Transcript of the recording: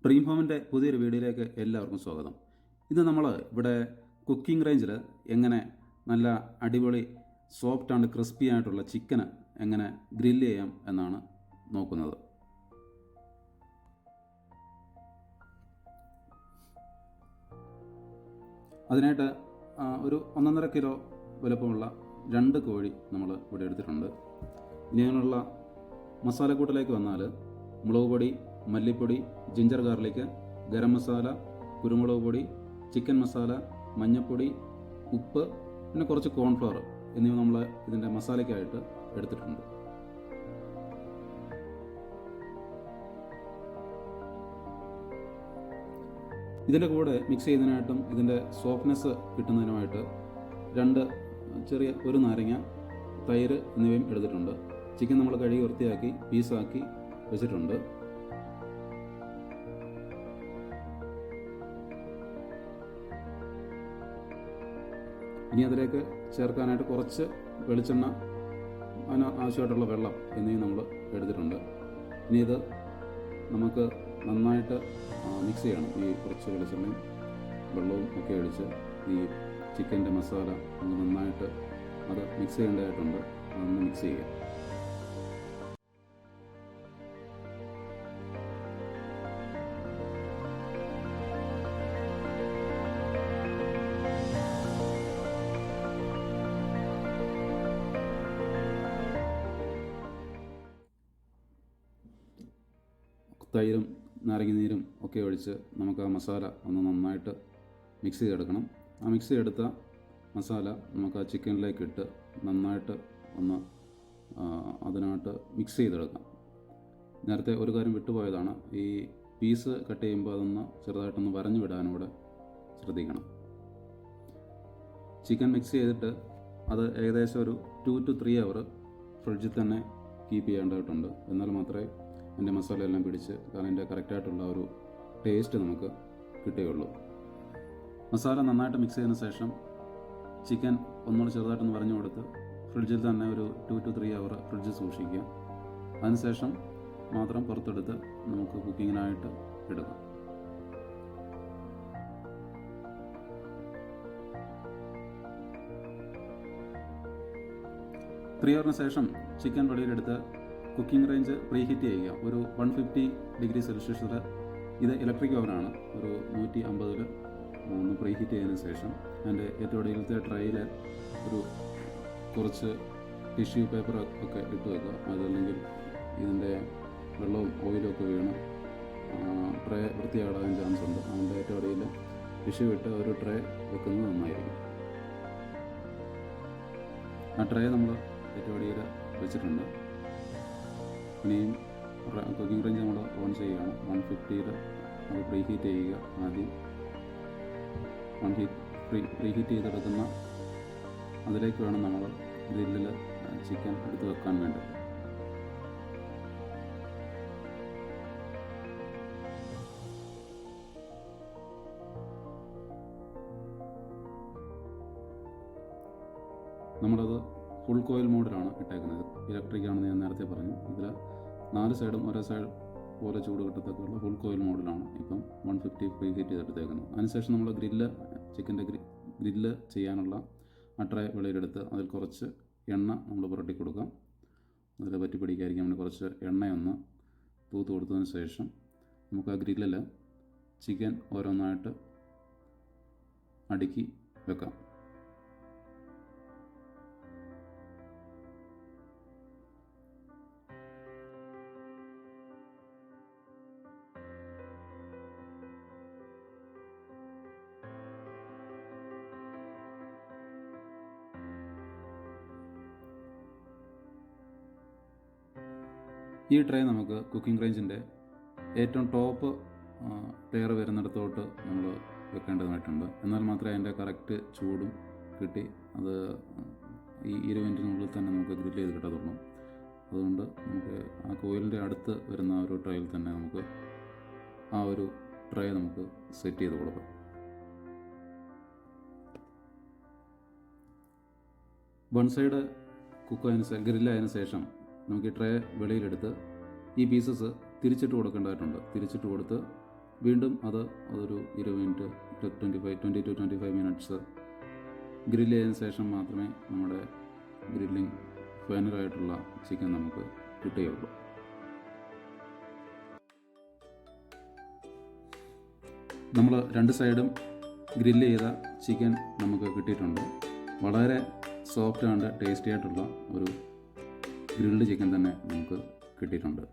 Dream ഹോമിൻ്റെ പുതിയൊരു വീഡിയോയിലേക്ക് എല്ലാവർക്കും സ്വാഗതം. ഇത് നമ്മൾ ഇവിടെ കുക്കിംഗ് റേഞ്ചിൽ എങ്ങനെ നല്ല അടിപൊളി സോഫ്റ്റ് ആൻഡ് ക്രിസ്പി ആയിട്ടുള്ള ചിക്കന് എങ്ങനെ ഗ്രില്ല് ചെയ്യാം എന്നാണ് നോക്കുന്നത്. അതിനായിട്ട് ഒരു 1.5 കിലോ വലുപ്പമുള്ള 2 കോഴി നമ്മൾ ഇവിടെ എടുത്തിട്ടുണ്ട്. ഇനി അതിനുള്ള മസാലക്കൂട്ടിലേക്ക് വന്നാൽ മുളക് പൊടി, മല്ലിപ്പൊടി, ജിഞ്ചർ ഗാർലിക്, ഗരം മസാല, കുരുമുളക് പൊടി, ചിക്കൻ മസാല, മഞ്ഞൾപ്പൊടി, ഉപ്പ്, പിന്നെ കുറച്ച് കോൺഫ്ലവർ എന്നിവ നമ്മൾ ഇതിൻ്റെ മസാലയ്ക്കായിട്ട് എടുത്തിട്ടുണ്ട്. ഇതിൻ്റെ കൂടെ മിക്സ് ചെയ്യുന്നതിനായിട്ടും ഇതിൻ്റെ സോഫ്റ്റ്നെസ് കിട്ടുന്നതിനുമായിട്ട് 1 നാരങ്ങ, തൈര് എന്നിവയും എടുത്തിട്ടുണ്ട്. ചിക്കൻ നമ്മൾ കഴുകി വൃത്തിയാക്കി പീസാക്കി വെച്ചിട്ടുണ്ട്. ഇനി അതിലേക്ക് ചേർക്കാനായിട്ട് കുറച്ച് വെളിച്ചെണ്ണ, അതിന് ആവശ്യമായിട്ടുള്ള വെള്ളം എന്നിവ നമ്മൾ എടുത്തിട്ടുണ്ട്. ഇനി ഇത് നമുക്ക് നന്നായിട്ട് മിക്സ് ചെയ്യണം. ഈ കുറച്ച് വെളിച്ചെണ്ണയും വെള്ളവും ഒക്കെ ഒഴിച്ച് ഈ ചിക്കൻ്റെ മസാല നമുക്ക് നന്നായിട്ട് അത് മിക്സ് ചെയ്യേണ്ടതായിട്ടുണ്ട്. അതൊന്ന് മിക്സ് ചെയ്യുക. തൈരും നാരങ്ങനീരും ഒക്കെ ഒഴിച്ച് നമുക്ക് ആ മസാല ഒന്ന് നന്നായിട്ട് മിക്സ് ചെയ്തെടുക്കണം. ആ മിക്സ് ചെയ്തെടുത്ത മസാല നമുക്ക് ആ ചിക്കനിലേക്ക് ഇട്ട് നന്നായിട്ട് ഒന്ന് അതിനകത്ത് മിക്സ് ചെയ്തെടുക്കാം. നേരത്തെ ഒരു കാര്യം വിട്ടുപോയതാണ്, ഈ പീസ് കട്ട് ചെയ്യുമ്പോൾ അതൊന്ന് ചെറുതായിട്ടൊന്ന് വരഞ്ഞു വിടാനും കൂടെ ശ്രദ്ധിക്കണം. ചിക്കൻ മിക്സ് ചെയ്തിട്ട് അത് ഏകദേശം ഒരു 2 to 3 അവർ ഫ്രിഡ്ജിൽ തന്നെ കീപ്പ് ചെയ്യേണ്ടതായിട്ടുണ്ട്. എന്നാൽ മാത്രമേ അതിൻ്റെ മസാല എല്ലാം പിടിച്ച് അതിൻ്റെ കറക്റ്റായിട്ടുള്ള ഒരു ടേസ്റ്റ് നമുക്ക് കിട്ടുകയുള്ളൂ. മസാല നന്നായിട്ട് മിക്സ് ചെയ്തതിന് ശേഷം ചിക്കൻ ഒന്നുകൂടി ചെറുതായിട്ടൊന്ന് വരഞ്ഞു കൊടുത്ത് ഫ്രിഡ്ജിൽ തന്നെ ഒരു 2 to 3 അവർ ഫ്രിഡ്ജിൽ സൂക്ഷിക്കുക. അതിനുശേഷം മാത്രം പുറത്തെടുത്ത് നമുക്ക് കുക്കിങ്ങിനായിട്ട് എടുക്കാം. 3 hours ശേഷം ചിക്കൻ വെളിയിലെടുത്ത് കുക്കിംഗ് റേഞ്ച് പ്രീഹീറ്റ് ചെയ്യുക. ഒരു 150 ഡിഗ്രി സെൽഷ്യസിൽ, ഇത് ഇലക്ട്രിക് ഓവനാണ്, ഒരു 150 ഒന്ന് പ്രീഹീറ്റ് ചെയ്തതിന് ശേഷം അതിൻ്റെ ഏറ്റവും അടിയിലത്തെ ട്രേയിൽ ഒരു കുറച്ച് ടിഷ്യൂ പേപ്പർ ഒക്കെ ഇട്ട് വെക്കുക. അതല്ലെങ്കിൽ ഇതിൻ്റെ വെള്ളവും ഓയിലും ഒക്കെ വീണ് ട്രേ വൃത്തിയാടാൻ ചാൻസ് ഉണ്ട്. അതിൻ്റെ ഏറ്റവും അടിയിൽ ടിഷ്യൂ ഇട്ട് ഒരു ട്രേ വെക്കുന്നത് നന്നായിരിക്കും. ആ ട്രേ നമ്മൾ ഏറ്റവും അടിയിൽ വെച്ചിട്ടുണ്ട്. ഇനിയും കുക്കിംഗ് റേഞ്ച് നമ്മൾ ഓൺ ചെയ്യുകയാണ്. 150 നമ്മൾ പ്രീഹീറ്റ് ചെയ്യുക. ആദ്യം പ്രീഹീറ്റ് ചെയ്തെടുക്കുന്ന അതിലേക്ക് വേണം നമ്മൾ ഗ്രില്ലിൽ ചിക്കൻ എടുത്ത് വെക്കാൻ വേണ്ടി. നമ്മളത് ഫുൾ കോയിൽ മോഡിലാണ് ഇട്ടേക്കുന്നത്. ഇലക്ട്രിക് ആണെന്ന് ഞാൻ നേരത്തെ പറഞ്ഞു. ഇതിൽ 4 സൈഡും ഒരേ സൈഡ് പോലെ ചൂട് കിട്ടത്തക്കുള്ള ഫുൾ കോയിൽ മോഡിലാണ് ഇപ്പം 150 പ്രീ ഹീറ്റ് ചെയ്തെടുത്തേക്കുന്നത്. അതിനുശേഷം നമ്മൾ ചിക്കൻ്റെ ഗ്രില്ല് ചെയ്യാനുള്ള ആ ട്രേ വെളിയിലെടുത്ത് അതിൽ കുറച്ച് എണ്ണ നമ്മൾ പുരട്ടി കൊടുക്കാം. അതിൽ പറ്റി പിടിക്കാതിരിക്കാൻ വേണ്ടി കുറച്ച് എണ്ണയൊന്ന് തൂത്ത് കൊടുത്തതിന് ശേഷം നമുക്ക് ആ ഗ്രില്ലിൽ ചിക്കൻ ഓരോന്നായിട്ട് അടുക്കി വെക്കാം. ഈ ട്രേ നമുക്ക് കുക്കിംഗ് റേഞ്ചിൻ്റെ ഏറ്റവും ടോപ്പ് ലെയർ വരുന്നിടത്തോട്ട് നമ്മൾ വെക്കേണ്ടതായിട്ടുണ്ട്. എന്നാൽ മാത്രമേ അതിൻ്റെ കറക്റ്റ് ചൂടും കിട്ടി അത് ഈ 20 മിനിറ്റിനുള്ളിൽ തന്നെ നമുക്ക് ഗ്രില്ല് ചെയ്ത് കിട്ടത്തുള്ളൂ. അതുകൊണ്ട് നമുക്ക് ആ കോയിലിൻ്റെ അടുത്ത് വരുന്ന ഒരു ട്രേയിൽ തന്നെ നമുക്ക് ആ ഒരു ട്രേ നമുക്ക് സെറ്റ് ചെയ്ത് കൊടുക്കാം. വൺ സൈഡ് ഗ്രില്ലായതിനു ശേഷം നമുക്ക് ഈ ട്രേ വെളിയിലെടുത്ത് ഈ പീസസ് തിരിച്ചിട്ട് കൊടുക്കേണ്ടതായിട്ടുണ്ട്. തിരിച്ചിട്ട് കൊടുത്ത് വീണ്ടും അതൊരു 20 മിനിറ്റ് 20 to 25 ഗ്രില്ല് ചെയ്തതിന് ശേഷം മാത്രമേ നമ്മുടെ ഗ്രില്ലിംഗ് ഫൈനലായിട്ടുള്ള ചിക്കൻ നമുക്ക് കിട്ടുകയുള്ളൂ. നമ്മൾ 2 സൈഡും ഗ്രില്ല് ചെയ്ത ചിക്കൻ നമുക്ക് കിട്ടിയിട്ടുണ്ട്. വളരെ സോഫ്റ്റ് ആൻഡ് ടേസ്റ്റി ആയിട്ടുള്ള ഒരു ഗ്രിൽഡ് ചിക്കൻ തന്നെ നമുക്ക് കിട്ടിയിട്ടുണ്ട്.